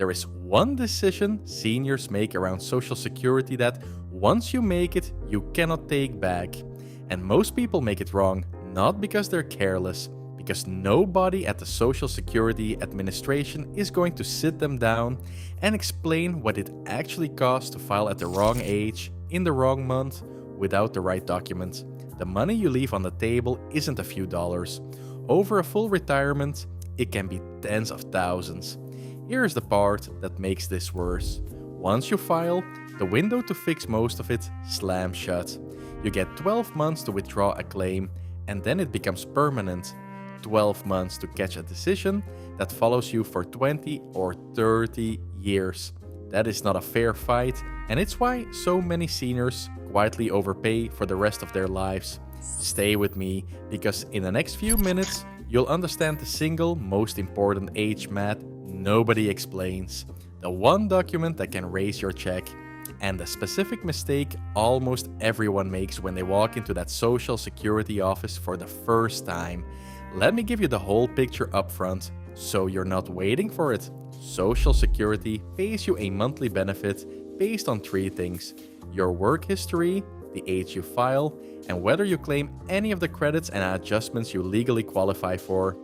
There is one decision seniors make around Social Security that once you make it, you cannot take back. And most people make it wrong, not because they're careless, because nobody at the Social Security Administration is going to sit them down and explain what it actually costs to file at the wrong age, in the wrong month, without the right document. The money you leave on the table isn't a few dollars. Over a full retirement, it can be tens of thousands. Here's the part that makes this worse. Once you file, the window to fix most of it slams shut. You get 12 months to withdraw a claim, and then it becomes permanent. 12 months to catch a decision that follows you for 20 or 30 years. That is not a fair fight, and it's why so many seniors quietly overpay for the rest of their lives. Stay with me, because in the next few minutes, you'll understand the single most important age math nobody explains. The one document that can raise your check. And the specific mistake almost everyone makes when they walk into that Social Security office for the first time. Let me give you the whole picture up front, so you're not waiting for it. Social Security pays you a monthly benefit based on 3 things: your work history, the age you file, and whether you claim any of the credits and adjustments you legally qualify for.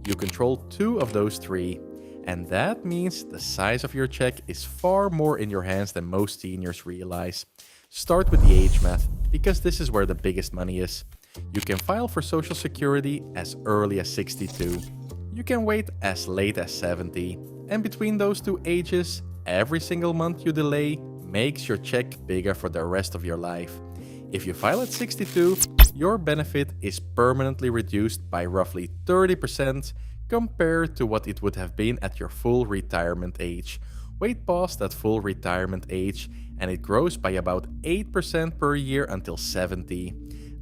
You control 2 of those 3. And that means the size of your check is far more in your hands than most seniors realize. Start with the age math, because this is where the biggest money is. You can file for Social Security as early as 62. You can wait as late as 70. And between those 2 ages, every single month you delay makes your check bigger for the rest of your life. If you file at 62, your benefit is permanently reduced by roughly 30%, compared to what it would have been at your full retirement age. Wait past that full retirement age and it grows by about 8% per year until 70.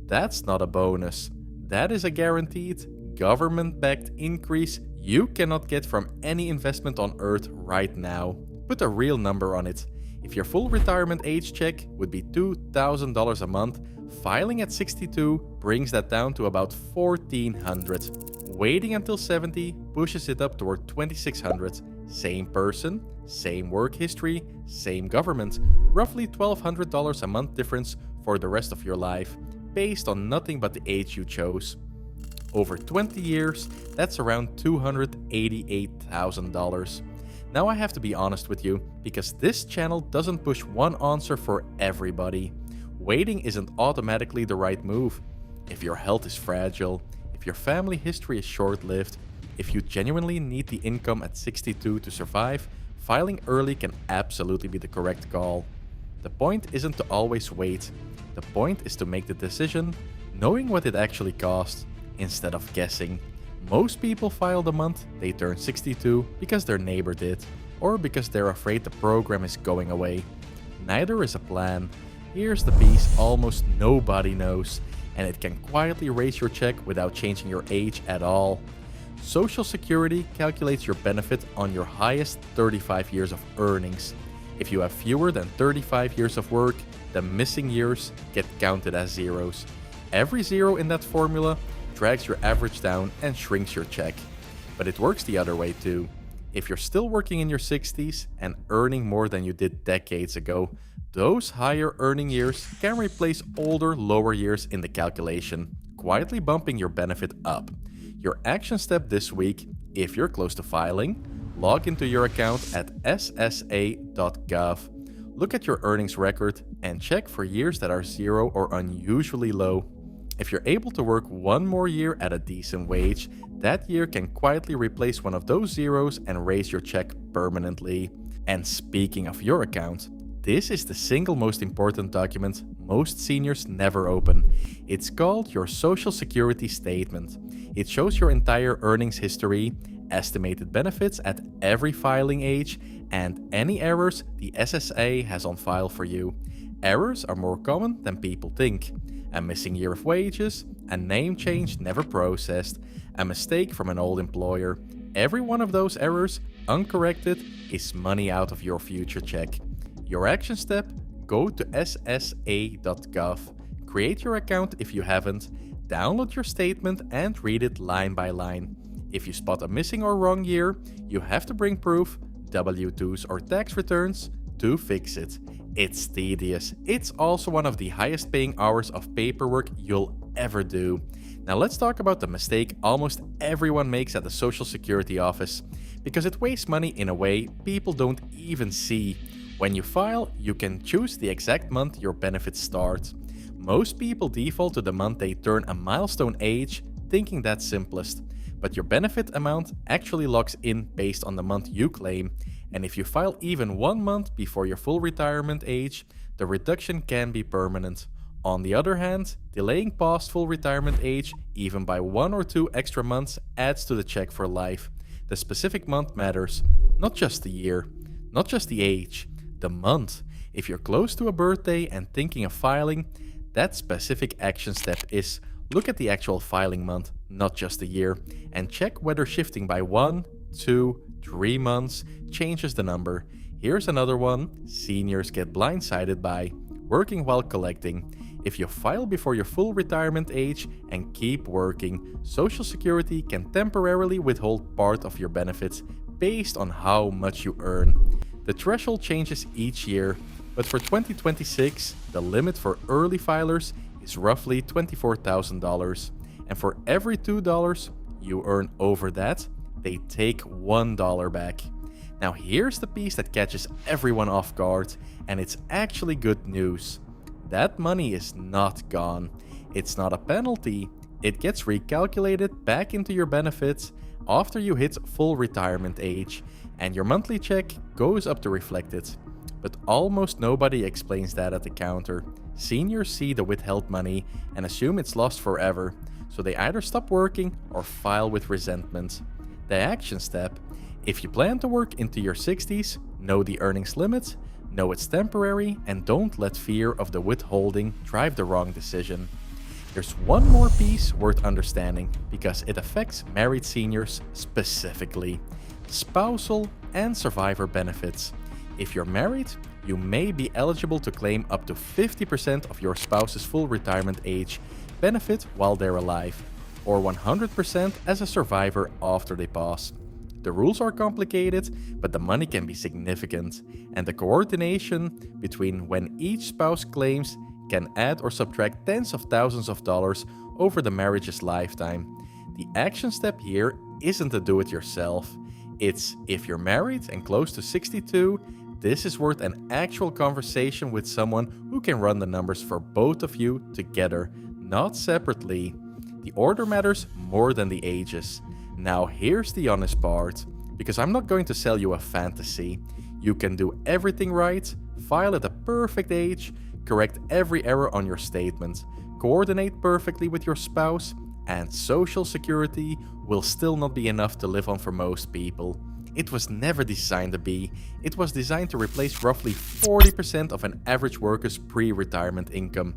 That's not a bonus. That is a guaranteed, government-backed increase you cannot get from any investment on earth right now. Put a real number on it. If your full retirement age check would be $2,000 a month, filing at 62 brings that down to about $1,400. Waiting until 70 pushes it up toward $2,600. Same person, same work history, same government. Roughly $1,200 a month difference for the rest of your life, based on nothing but the age you chose. Over 20 years, that's around $288,000. Now I have to be honest with you, because this channel doesn't push one answer for everybody. Waiting isn't automatically the right move. If your health is fragile, if your family history is short-lived, if you genuinely need the income at 62 to survive, filing early can absolutely be the correct call. The point isn't to always wait. The point is to make the decision knowing what it actually costs, instead of guessing. Most people file the month they turn 62 because their neighbor did, or because they're afraid the program is going away. Neither is a plan. Here's the piece almost nobody knows, and it can quietly raise your check without changing your age at all. Social Security calculates your benefit on your highest 35 years of earnings. If you have fewer than 35 years of work, the missing years get counted as zeros. Every zero in that formula drags your average down and shrinks your check. But it works the other way too. If you're still working in your 60s and earning more than you did decades ago, those higher earning years can replace older, lower years in the calculation, quietly bumping your benefit up. Your action step this week, if you're close to filing, log into your account at SSA.gov. Look at your earnings record and check for years that are zero or unusually low. If you're able to work one more year at a decent wage, that year can quietly replace one of those zeros and raise your check permanently. And speaking of your account, this is the single most important document most seniors never open. It's called your Social Security Statement. It shows your entire earnings history, estimated benefits at every filing age, and any errors the SSA has on file for you. Errors are more common than people think. A missing year of wages, a name change never processed, a mistake from an old employer. Every one of those errors, uncorrected, is money out of your future check. Your action step? Go to SSA.gov. Create your account if you haven't, download your statement and read it line by line. If you spot a missing or wrong year, you have to bring proof. W-2s or tax returns to fix it. It's tedious. It's also one of the highest paying hours of paperwork you'll ever do. Now let's talk about the mistake almost everyone makes at the Social Security office, because it wastes money in a way people don't even see. When you file, you can choose the exact month your benefits start. Most people default to the month they turn a milestone age, thinking that's simplest. But your benefit amount actually locks in based on the month you claim, and if you file even 1 month before your full retirement age, the reduction can be permanent. On the other hand, delaying past full retirement age, even by 1 or 2 extra months, adds to the check for life. The specific month matters, not just the year, not just the age, the month. If you're close to a birthday and thinking of filing, that specific action step is look at the actual filing month, not just the year, and check whether shifting by 1, 2, 3 months changes the number. Here's another one seniors get blindsided by: working while collecting. If you file before your full retirement age and keep working, Social Security can temporarily withhold part of your benefits based on how much you earn. The threshold changes each year, but for 2026, the limit for early filers is roughly $24,000, and for every $2 you earn over that, they take $1 back. Now here's the piece that catches everyone off guard, and it's actually good news. That money is not gone. It's not a penalty. It gets recalculated back into your benefits after you hit full retirement age, and your monthly check goes up to reflect it. But almost nobody explains that at the counter. Seniors see the withheld money and assume it's lost forever, so they either stop working or file with resentment. The action step: if you plan to work into your 60s, know the earnings limit, know it's temporary, and don't let fear of the withholding drive the wrong decision. There's one more piece worth understanding, because it affects married seniors specifically: spousal and survivor benefits. If you're married, you may be eligible to claim up to 50% of your spouse's full retirement age benefit while they're alive, or 100% as a survivor after they pass. The rules are complicated, but the money can be significant, and the coordination between when each spouse claims can add or subtract tens of thousands of dollars over the marriage's lifetime. The action step here isn't to do it yourself. It's if you're married and close to 62, this is worth an actual conversation with someone who can run the numbers for both of you together, not separately. The order matters more than the ages. Now here's the honest part, because I'm not going to sell you a fantasy. You can do everything right, file at a perfect age, correct every error on your statement, coordinate perfectly with your spouse, and Social Security will still not be enough to live on for most people. It was never designed to be. It was designed to replace roughly 40% of an average worker's pre-retirement income.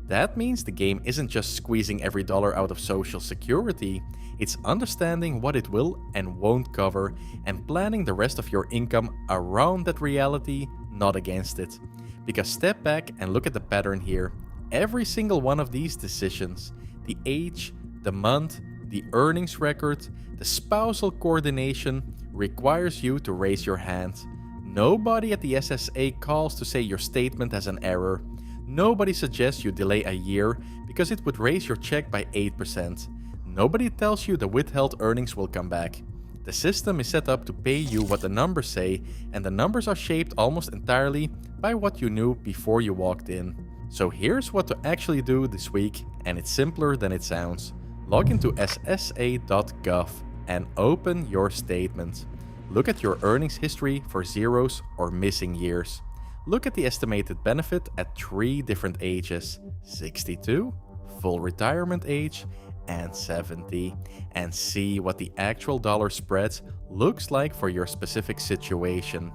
That means the game isn't just squeezing every dollar out of Social Security, it's understanding what it will and won't cover and planning the rest of your income around that reality, not against it. Because step back and look at the pattern here. Every single one of these decisions, the age, the month, the earnings record, the spousal coordination, requires you to raise your hand. Nobody at the SSA calls to say your statement has an error. Nobody suggests you delay a year because it would raise your check by 8%. Nobody tells you the withheld earnings will come back. The system is set up to pay you what the numbers say, and the numbers are shaped almost entirely by what you knew before you walked in. So here's what to actually do this week, and it's simpler than it sounds. Log into SSA.gov and open your statement. Look at your earnings history for zeros or missing years. Look at the estimated benefit at 3 different ages: 62, full retirement age, and 70, and see what the actual dollar spread looks like for your specific situation.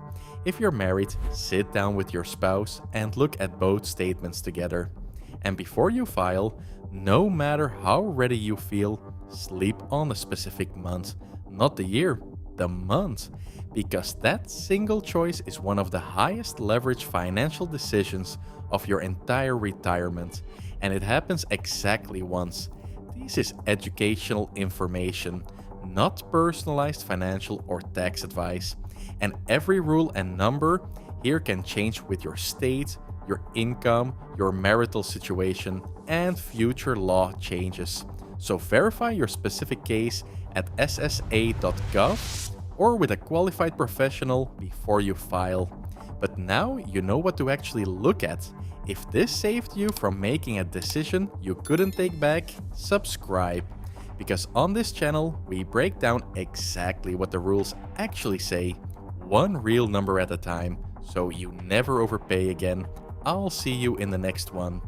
If you're married, sit down with your spouse and look at both statements together. And before you file, no matter how ready you feel, sleep on a specific month, not the year, the month, because that single choice is one of the highest leverage financial decisions of your entire retirement, and it happens exactly once. This is educational information, not personalized financial or tax advice. And every rule and number here can change with your state, your income, your marital situation, and future law changes. So verify your specific case at SSA.gov or with a qualified professional before you file. But now you know what to actually look at. If this saved you from making a decision you couldn't take back, subscribe. Because on this channel, we break down exactly what the rules actually say, one real number at a time, so you never overpay again. I'll see you in the next one.